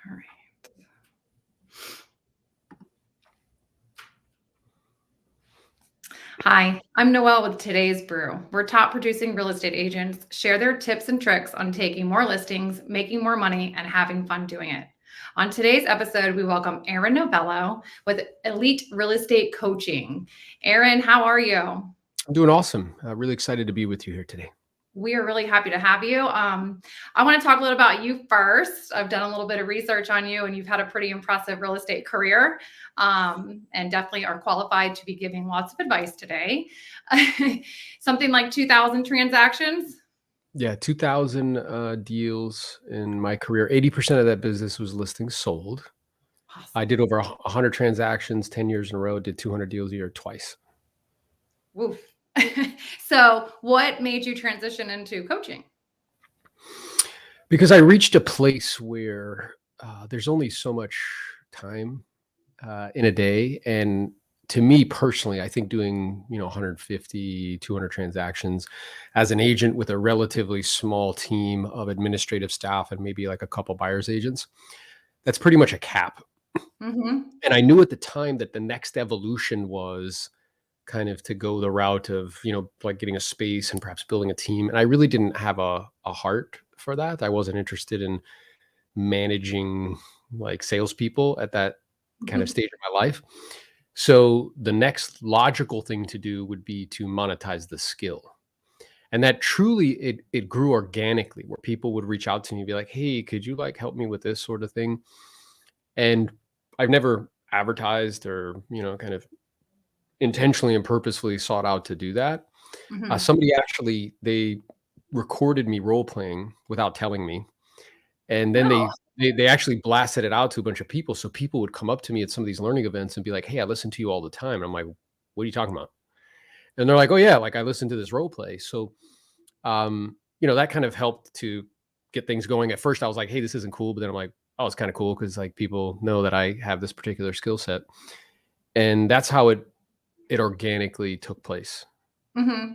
All right. Hi, I'm Noel with Today's Brew, where top producing real estate agents share their tips and tricks on taking more listings, making more money, and having fun doing it. On today's episode, we welcome Aaron Novello with Elite Real Estate Coaching. Aaron, how are you? I'm doing awesome. Really excited to be with you here today. We are really happy to have you. I want to talk a little about you first. I've done a little bit of research on you, and you've had a pretty impressive real estate career, and definitely are qualified to be giving lots of advice today. Something like 2,000 transactions. Yeah, 2,000 deals in my career. 80% of that business was listings sold. Awesome. I did over 100 transactions, 10 years in a row, did 200 deals a year twice. Woof. So what made you transition into coaching? Because I reached a place where there's only so much time in a day. And to me personally, I think doing 150, 200 transactions as an agent with a relatively small team of administrative staff and maybe like a couple buyer's agents, that's pretty much a cap. Mm-hmm. And I knew at the time that the next evolution was kind of to go the route of, like getting a space and perhaps building a team. And I really didn't have a heart for that. I wasn't interested in managing like salespeople at that kind of stage of my life. So the next logical thing to do would be to monetize the skill. And that truly, it grew organically, where people would reach out to me and be like, hey, could you like help me with this sort of thing? And I've never advertised or, kind of intentionally and purposefully sought out to do that. Mm-hmm. Somebody actually, they recorded me role playing without telling me. And then they actually blasted it out to a bunch of people. So people would come up to me at some of these learning events and be like, hey, I listen to you all the time. And I'm like, what are you talking about? And they're like, oh yeah, like I listened to this role play. So, that kind of helped to get things going. At first I was like, hey, this isn't cool. But then I'm like, oh, it's kind of cool because like people know that I have this particular skill set. And that's how it organically took place. Mm-hmm.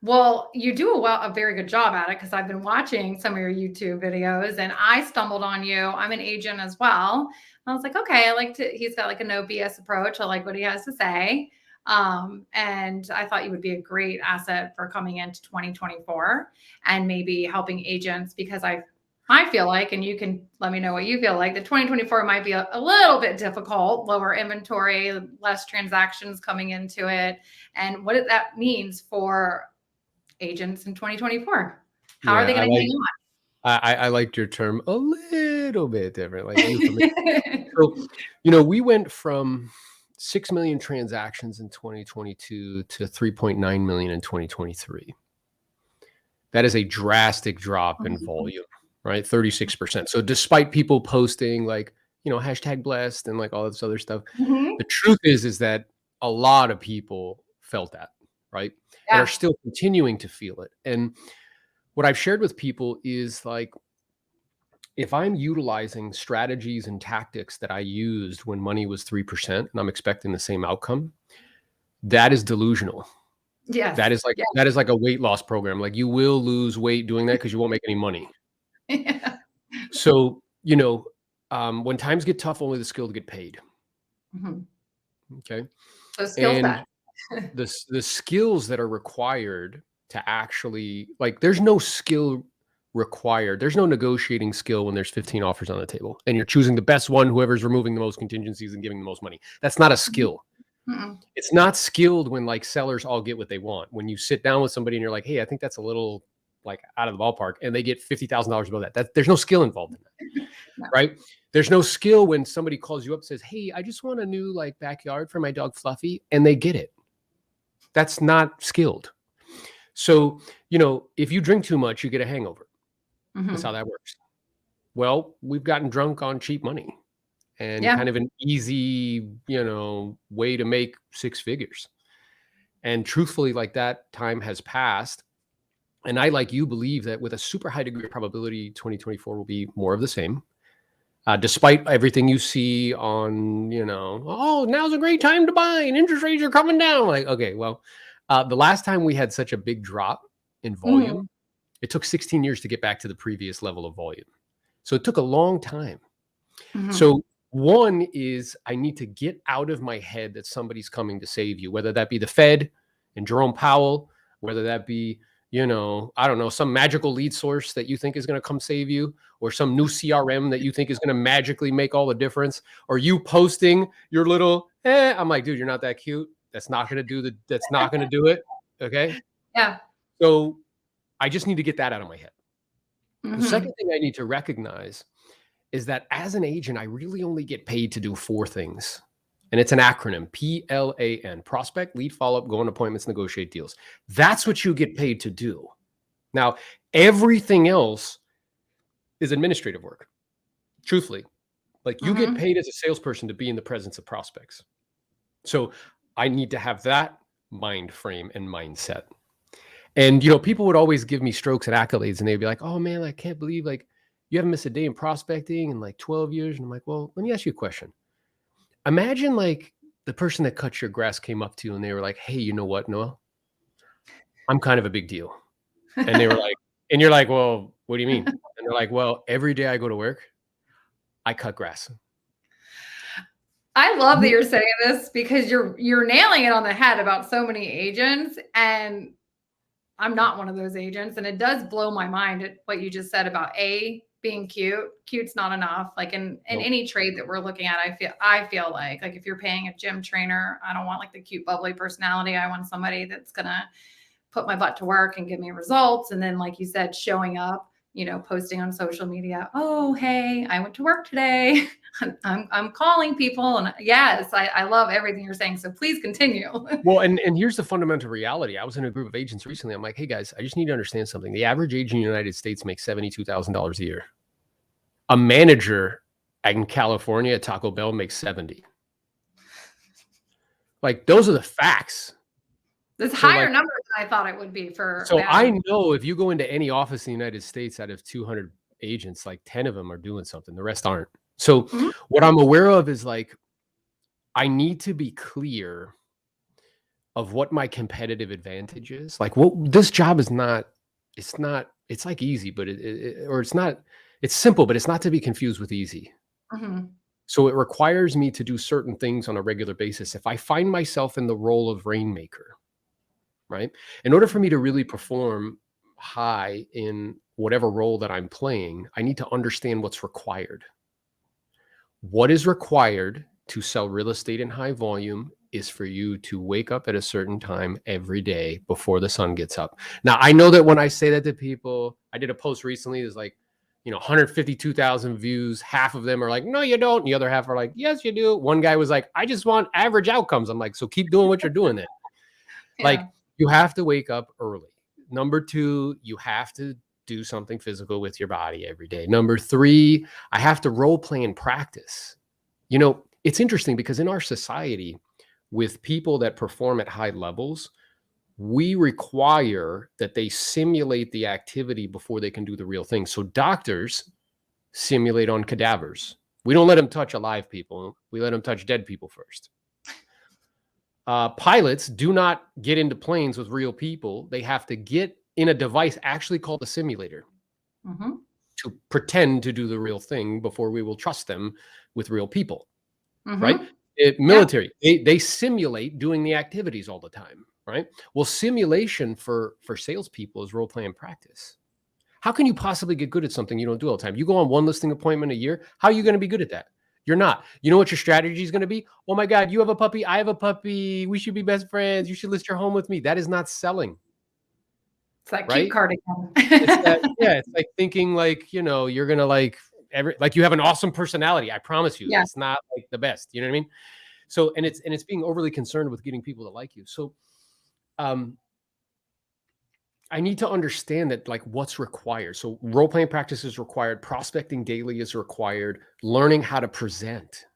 Well, you do a very good job at it, because I've been watching some of your YouTube videos and I stumbled on you. I'm an agent as well. I was like, okay, he's got like a no BS approach. I like what he has to say. And I thought you would be a great asset for coming into 2024 and maybe helping agents, because I feel like, and you can let me know what you feel like, that 2024 might be a little bit difficult, lower inventory, less transactions coming into it, and what that means for agents in 2024. How are they going to hang on? I liked your term a little bit different. Like so, we went from 6 million transactions in 2022 to 3.9 million in 2023. That is a drastic drop in volume, right? 36%. So despite people posting like, hashtag blessed and like all this other stuff, the truth is that a lot of people felt that, right? Yeah. And are still continuing to feel it. And what I've shared with people is like, if I'm utilizing strategies and tactics that I used when money was 3% and I'm expecting the same outcome, that is delusional. Yes. That is like a weight loss program. Like you will lose weight doing that because you won't make any money. Yeah. So, when times get tough, only the skilled get paid. Mm-hmm. Okay. So skill set. The skills that are required to actually, like, there's no skill required. There's no negotiating skill when there's 15 offers on the table and you're choosing the best one, whoever's removing the most contingencies and giving the most money. That's not a skill. Mm-mm. It's not skilled when like sellers all get what they want. When you sit down with somebody and you're like, hey, I think that's a little like out of the ballpark, and they get $50,000 above that. There's no skill involved in that. No. Right? There's no skill when somebody calls you up and says, hey, I just want a new like backyard for my dog Fluffy, and they get it. That's not skilled. So, if you drink too much, you get a hangover. Mm-hmm. That's how that works. Well, we've gotten drunk on cheap money and kind of an easy, way to make 6 figures. And truthfully, like that time has passed. And I, like you, believe that with a super high degree of probability, 2024 will be more of the same. Despite everything you see on, oh, now's a great time to buy and interest rates are coming down. Like, okay, well, the last time we had such a big drop in volume, it took 16 years to get back to the previous level of volume. So it took a long time. Mhm. So one is I need to get out of my head that somebody's coming to save you, whether that be the Fed and Jerome Powell, whether that be, I don't know, some magical lead source that you think is going to come save you, or some new CRM that you think is going to magically make all the difference, or you posting your little, I'm like, dude, you're not that cute. That's not going to that's not going to do it. Okay. Yeah. So I just need to get that out of my head. The second Mhm. thing I need to recognize is that as an agent, I really only get paid to do 4 things. And it's an acronym, PLAN: prospect, lead, follow up, go on appointments, negotiate deals. That's what you get paid to do. Now, everything else is administrative work. Truthfully, like you get Mhm. paid as a salesperson to be in the presence of prospects. So I need to have that mind frame and mindset. And, people would always give me strokes and accolades, and they'd be like, "Oh man, I can't believe like you haven't missed a day in prospecting in like 12 years." And I'm like, "Well, let me ask you a question. Imagine like the person that cuts your grass came up to you and they were like, 'Hey, you know what, Noel? I'm kind of a big deal.'" And they were like, and you're like, "Well, what do you mean?" And they're like, "Well, every day I go to work, I cut grass." I love that you're saying this because you're nailing it on the head about so many agents, and I'm not one of those agents, and it does blow my mind at what you just said about being cute. Cute's not enough. Like in Nope. any trade that we're looking at, I feel like if you're paying a gym trainer, I don't want like the cute bubbly personality. I want somebody that's gonna put my butt to work and give me results. And then, like you said, showing up, posting on social media. Oh, hey, I went to work today. I'm calling people. And yes, I love everything you're saying. So please continue. Well, and here's the fundamental reality. I was in a group of agents recently. I'm like, "Hey guys, I just need to understand something. The average agent in the United States makes $72,000 a year. A manager in California at Taco Bell makes 70. Like those are the facts. This So higher like number than I thought it would be for so that. I know if you go into any office in the United States out of 200 agents, like 10 of them are doing something. The rest aren't. So Mhm. what I'm aware of is like I need to be clear of what my competitive advantage is. Like what this job is not, it's like easy, but or it's not, it's simple, but it's not to be confused with easy. Mhm. So it requires me to do certain things on a regular basis. If I find myself in the role of rainmaker, right? In order for me to really perform high in whatever role that I'm playing, I need to understand what's required. What is required to sell real estate in high volume is for you to wake up at a certain time every day before the sun gets up. Now, I know that when I say that to people, I did a post recently, there's like, 152,000 views. Half of them are like, "No, you don't." And the other half are like, "Yes, you do." One guy was like, "I just want average outcomes." I'm like, "So keep doing what you're doing then." Like, Yeah. you have to wake up early. Number 2, you have to do something physical with your body every day. Number 3, I have to role play and practice. It's interesting because in our society, with people that perform at high levels, we require that they simulate the activity before they can do the real thing. So doctors simulate on cadavers. We don't let them touch alive people. We let them touch dead people first. Pilots do not get into planes with real people. They have to get in a device actually called a simulator Mhm. to pretend to do the real thing before we will trust them with real people, right? Mhm. Yeah. Military, they simulate doing the activities all the time, right? Well, simulation for salespeople is role playing practice. How can you possibly get good at something you don't do all the time? You go on one listing appointment a year. How are you going to be good at that? You're not. You know what your strategy is going to be? "Oh my God, you have a puppy. I have a puppy. We should be best friends. You should list your home with me." That is not selling, It's that cute right? card It's that, again. yeah, it's like thinking like, you're going to like you have an awesome personality. I promise you. Yeah. That's not like the best. You know what I mean? So, and it's being overly concerned with getting people to like you. So, um, I need to understand that like what's required. So role playing practice is required, prospecting daily is required, learning how to present.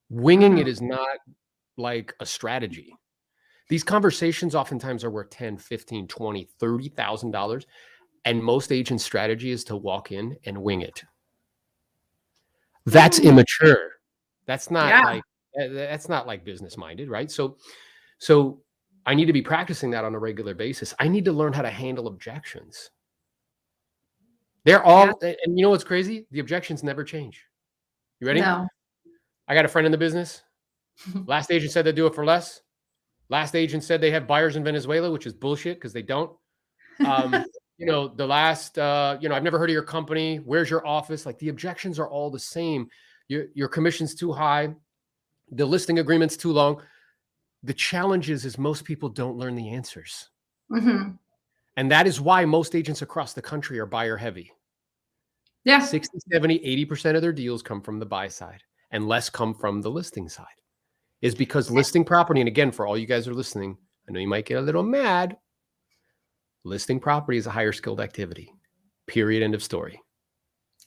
Winging Mhm. it is not like a strategy. These conversations oftentimes are worth 10, 15, 20, $30,000, and most agents' strategy is to walk in and wing it. That's Mm. immature. That's not Yeah. like that's not like business minded, right? So I need to be practicing that on a regular basis. I need to learn how to handle objections. They're Yeah. all, and you know what's crazy? The objections never change. You ready? No. I got a friend in the business. Last agent said they'd do it for less. Last agent said they have buyers in Venezuela, which is bullshit because they don't. Um, the last, I've never heard of your company. Where's your office? Like the objections are all the same. Your commission's too high. The listing agreement's too long. The challenge is most people don't learn the answers. Mm-hmm. And that is why most agents across the country are buyer heavy. Yeah. 60, 70, 80% of their deals come from the buy side and less come from the listing side. Is because listing property, and again, for all you guys who are listening, I know you might get a little mad. Listing property is a higher skilled activity. Period. End of story.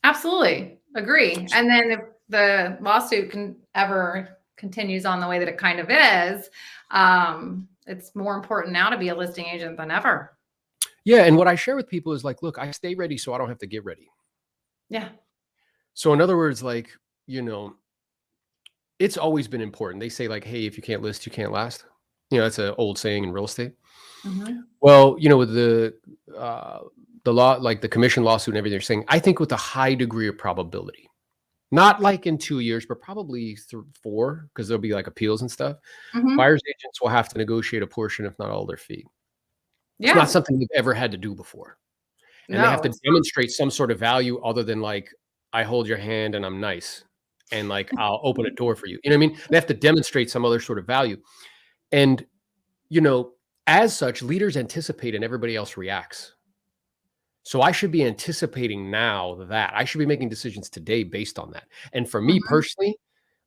Absolutely. Agree. And then if the lawsuit ever continues on the way that it kind of is, it's more important now to be a listing agent than ever. Yeah. And what I share with people is like, look, I stay ready so I don't have to get ready. Yeah. So in other words, like, it's always been important. They say like, hey, if you can't list, you can't last. That's an old saying in real estate. Mm-hmm. Well, with the law, like the commission lawsuit and everything, they're saying, I think with a high degree of probability, not like in 2 years, but probably 4, because there'll be like appeals and stuff. Mm-hmm. Buyers agents will have to negotiate a portion, if not all their fee. Yeah. It's not something they've ever had to do before. And they have to demonstrate some sort of value other than like, I hold your hand and I'm nice. And like, I'll open a door for you. You know what I mean? They have to demonstrate some other sort of value. And, as such, leaders anticipate and everybody else reacts. So I should be anticipating now that I should be making decisions today based on that. And for me personally,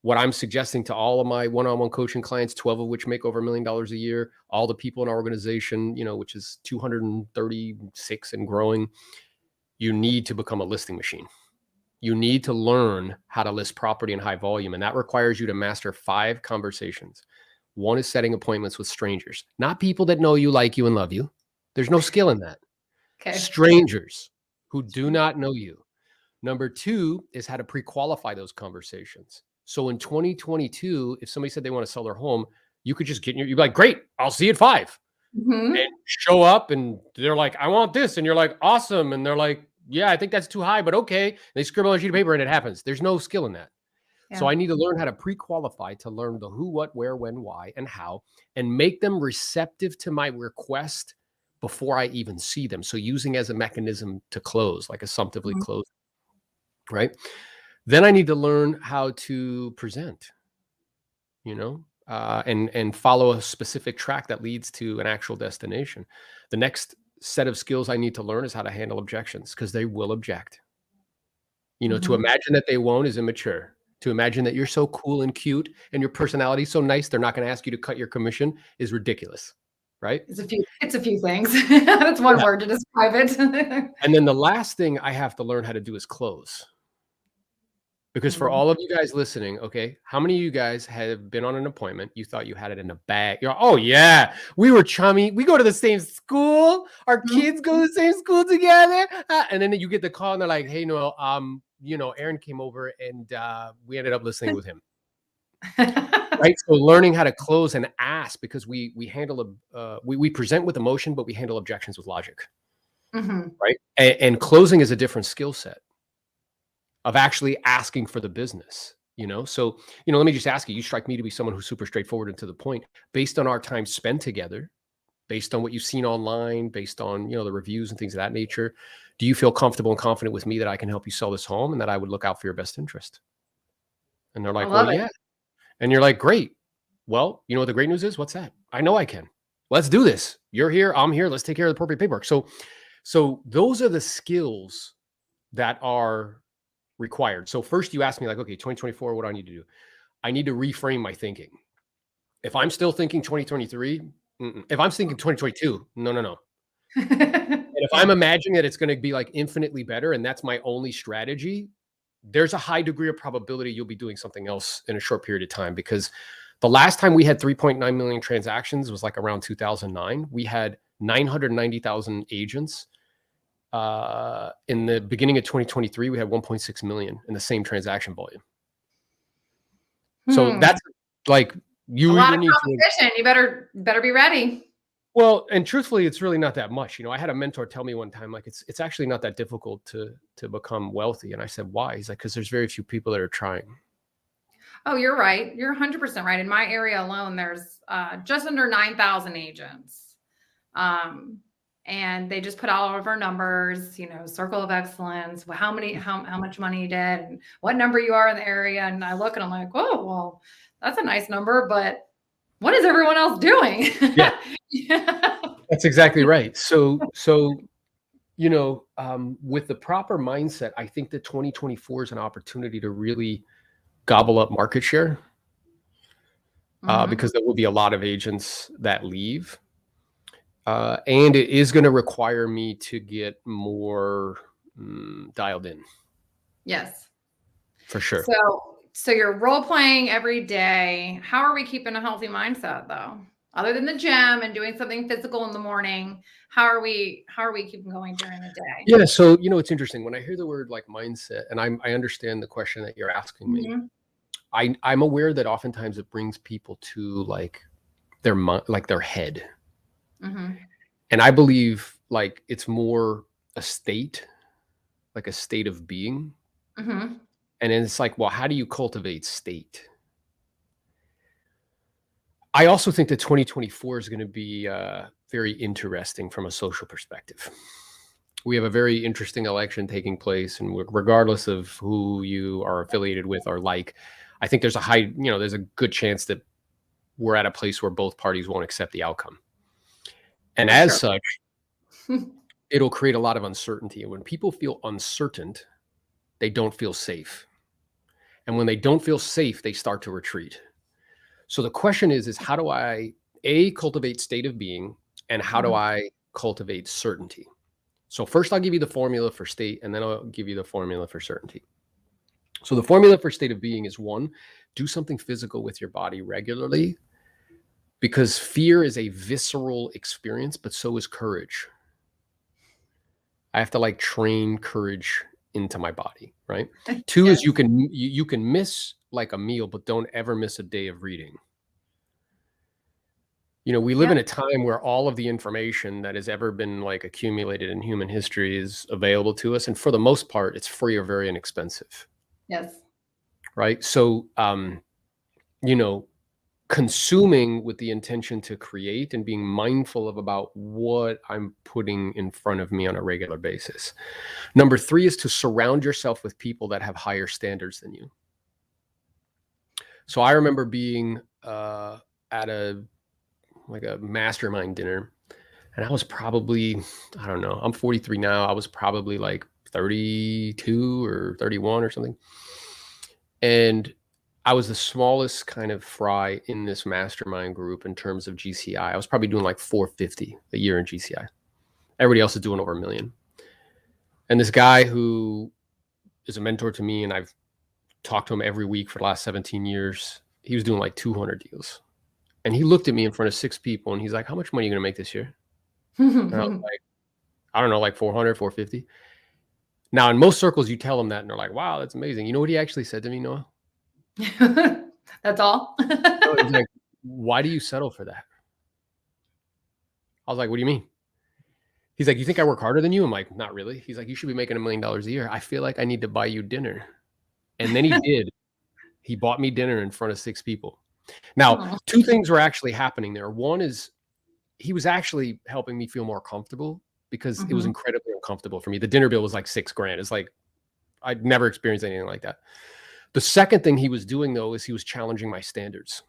what I'm suggesting to all of my one-on-one coaching clients, 12 of which make over $1 million a year, all the people in our organization, which is 236 and growing, you need to become a listing machine. You need to learn how to list property in high volume. And that requires you to master 5 conversations. One is setting appointments with strangers, not people that know you, like you, and love you. There's no skill in that. Okay. Strangers who do not know you. Number 2 is how to pre-qualify those conversations. So in 2022, if somebody said they want to sell their home, you could just you'd be like, great, I'll see you at 5. Mm-hmm. And show up and they're like, I want this. And you're like, awesome. And they're like, yeah, I think that's too high, but okay. And they scribble on a sheet of paper and it happens. There's no skill in that. Yeah. So I need to learn how to pre-qualify, to learn the who, what, where, when, why, and how, and make them receptive to my request before I even see them. So using as a mechanism to close, like assumptively close, right? Then I need to learn how to present, and follow a specific track that leads to an actual destination. The next set of skills I need to learn is how to handle objections, because they will object. To imagine that they won't is immature. To imagine that you're so cool and cute and your personality is so nice, they're not going to ask you to cut your commission is ridiculous, right? It's a few things. That's one word to describe it. And then the last thing I have to learn how to do is close. Because for all of you guys listening, okay, how many of you guys have been on an appointment? You thought you had it in a bag. You're like, oh yeah, we were chummy. We go to the same school. Our kids go to the same school together. And then you get the call and they're like, hey, Noel, Aaron came over and we ended up listening with him. Right. So learning how to close and ask, because we handle we present with emotion, but we handle objections with logic. Right. And closing is a different skill set of actually asking for the business, So, let me just ask you, you strike me to be someone who's super straightforward and to the point. Based on our time spent together, based on what you've seen online, based on, the reviews and things of that nature, do you feel comfortable and confident with me that I can help you sell this home and that I would look out for your best interest? And they're like, well, yeah. And you're like, great. Well, you know what the great news is? What's that? I know I can. Let's do this. You're here. I'm here. Let's take care of the appropriate paperwork. So those are the skills that are required. So first you ask me like, okay, 2024, what do I need to do? I need to reframe my thinking. If I'm still thinking 2023, if I'm thinking 2022, no. And if I'm imagining that it's going to be like infinitely better and that's my only strategy, there's a high degree of probability you'll be doing something else in a short period of time. Because the last time we had 3.9 million transactions was like around 2009. We had 990,000 agents. In the beginning of 2023, we had 1.6 million in the same transaction volume. So that's like a lot of competition. You better be ready. Well, and truthfully, it's really not that much. I had a mentor tell me one time, like, it's actually not that difficult to become wealthy. And I said, why? He's like, because there's very few people that are trying. Oh, you're right. You're 100% right. In my area alone, there's just under 9,000 agents. Um, and they just put out all of our numbers, circle of excellence, how much money you did, and what number you are in the area. And I look and I'm like, oh, well, that's a nice number, but what is everyone else doing? Yeah, Yeah. that's exactly right. So with the proper mindset, I think that 2024 is an opportunity to really gobble up market share, Hmm. because there will be a lot of agents that leave. And it is going to require me to get more dialed in, Yes. for sure. So you're role playing every day. How are we keeping a healthy mindset though? Other than the gym and doing something physical in the morning, how are we keeping going during the day? Yeah. So, it's interesting when I hear the word like mindset, and I understand the question that you're asking me. Mhm. I'm aware that oftentimes it brings people to like their mind, like their head. Mhm. And I believe like it's more a state, like a state of being. Mhm. And then it's like, well, how do you cultivate state? I also think that 2024 is going to be very interesting from a social perspective. We have a very interesting election taking place, and regardless of who you are affiliated with or like, I think there's a good chance that we're at a place where both parties won't accept the outcome. And For as sure. such, it'll create a lot of uncertainty. And when people feel uncertain, they don't feel safe. And when they don't feel safe, they start to retreat. So the question is how do I cultivate state of being, and how do Mhm. I cultivate certainty? So first I'll give you the formula for state, and then I'll give you the formula for certainty. So the formula for state of being is one, do something physical with your body regularly, because fear is a visceral experience, but so is courage. I have to like train courage into my body, right? Two is Yes. you can miss like a meal, but don't ever miss a day of reading. We live Yep. in a time where all of the information that has ever been like accumulated in human history is available to us, and for the most part, it's free or very inexpensive, Yes. right? So, you know, consuming with the intention to create and being mindful of about what I'm putting in front of me on a regular basis. Number three is to surround yourself with people that have higher standards than you. So I remember being at a mastermind dinner, and I was probably, I don't know, I'm 43 now. I was probably like 32 or 31 or something. And I was the smallest kind of fry in this mastermind group in terms of GCI. I was probably doing like 450 a year in GCI. Everybody else is doing over a million. And this guy who is a mentor to me, and I've talked to him every week for the last 17 years, he was doing like 200 deals. And he looked at me in front of six people and he's like, how much money are you going to make this year? And I was like, I don't know, like 400, 450. Now, in most circles, you tell them that and they're like, wow, that's amazing. You know what he actually said to me, Noah? That's all. No, he's like, why do you settle for that? I was like, what do you mean? He's like, you think I work harder than you? I'm like, not really. He's like, you should be making $1 million a year. I feel like I need to buy you dinner. And then he did. He bought me dinner in front of six people. Now, Oh. two things were actually happening there. One is he was actually helping me feel more comfortable because it was Mhm. incredibly uncomfortable for me. The dinner bill was like $6,000. It's like, I'd never experienced anything like that. The second thing he was doing though is he was challenging my standards.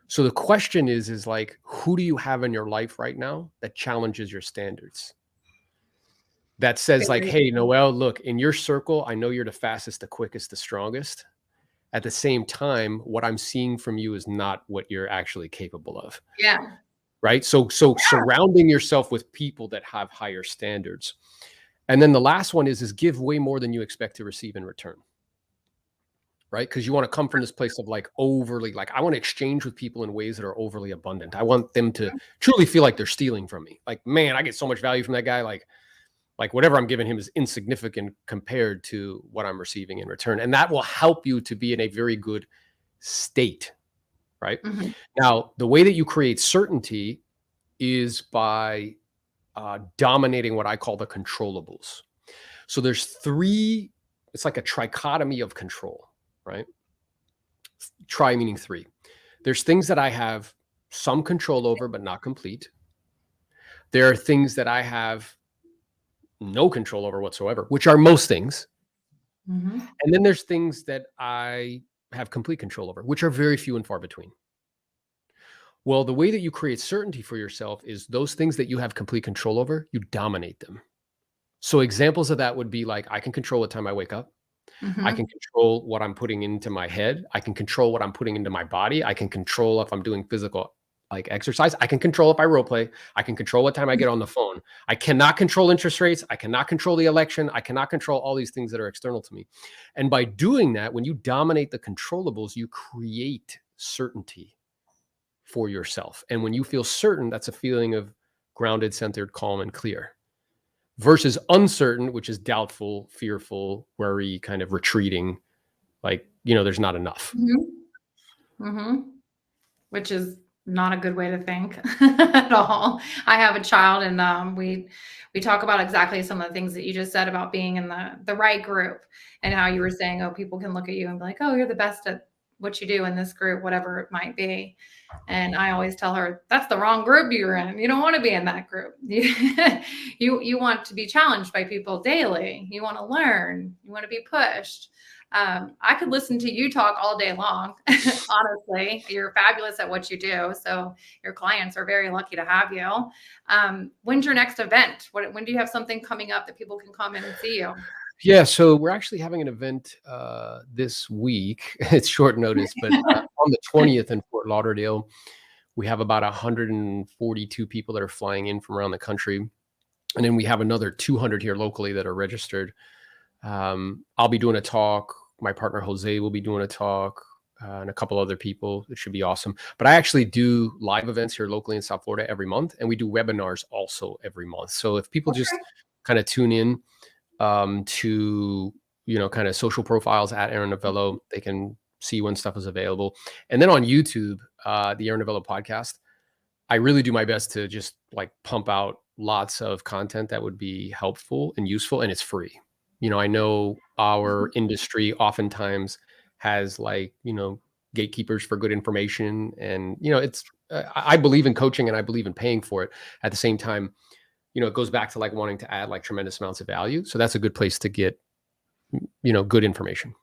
So the question is like, who do you have in your life right now that challenges your standards? That says like, Very. hey, Noel, look, in your circle, I know you're the fastest, the quickest, the strongest. At the same time, what I'm seeing from you is not what you're actually capable of. Yeah. Right. So surrounding yourself with people that have higher standards. And then the last one is give way more than you expect to receive in return. Right. Because you want to come from this place of like overly, like I want to exchange with people in ways that are overly abundant. I want them to truly feel like they're stealing from me. Like, man, I get so much value from that guy. Like whatever I'm giving him is insignificant compared to what I'm receiving in return. And that will help you to be in a very good state. Right. Mhm. Now, the way that you create certainty is by dominating what I call the controllables. So there's three, it's like a trichotomy of control, right? Tri meaning three. There's things that I have some control over, but not complete. There are things that I have no control over whatsoever, which are most things. Mm-hmm. And then there's things that I have complete control over, which are very few and far between. Well, the way that you create certainty for yourself is those things that you have complete control over, you dominate them. So examples of that would be like, I can control what time I wake up. I Mm-hmm. can control what I'm putting into my head. I can control what I'm putting into my body. I can control if I'm doing physical like exercise. I can control if I role play. I can control what time I get on the phone. I cannot control interest rates. I cannot control the election. I cannot control all these things that are external to me. And by doing that, when you dominate the controllables, you create certainty for yourself. And when you feel certain, that's a feeling of grounded, centered, calm, and clear. Versus uncertain, which is doubtful, fearful, worry, kind of retreating, like, there's not enough. Mm-hmm. Mm-hmm. Which is not a good way to think at all. I have a child, and we talk about exactly some of the things that you just said about being in the right group, and how you were saying, oh, people can look at you and be like, oh, you're the best at what you do in this group, whatever it might be. And I always tell her, that's the wrong group you're in. You don't want to be in that group. You want to be challenged by people daily. You want to learn. You want to be pushed. I could listen to you talk all day long. Honestly, you're fabulous at what you do. So your clients are very lucky to have you. When's your next event? When do you have something coming up that people can come in and see you? Yeah, so we're actually having an event this week. It's short notice, but on the 20th in Fort Lauderdale, we have about 142 people that are flying in from around the country. And then we have another 200 here locally that are registered. I'll be doing a talk. My partner Jose will be doing a talk, and a couple other people. It should be awesome. But I actually do live events here locally in South Florida every month, and we do webinars also every month. So if people just kind of tune in to kind of social profiles at Aaron Novello, they can see when stuff is available. And then on YouTube, the Aaron Novello podcast, I really do my best to just like pump out lots of content that would be helpful and useful, and it's free. I know our industry oftentimes has like, gatekeepers for good information, and it's I believe in coaching and I believe in paying for it. At the same time, it goes back to like wanting to add like tremendous amounts of value. So that's a good place to get, good information.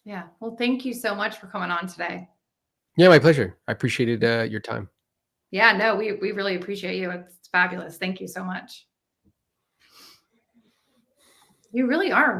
Yeah. Well, thank you so much for coming on today. Yeah, my pleasure. I appreciated your time. Yeah, no, we really appreciate you. It's fabulous. Thank you so much. You really are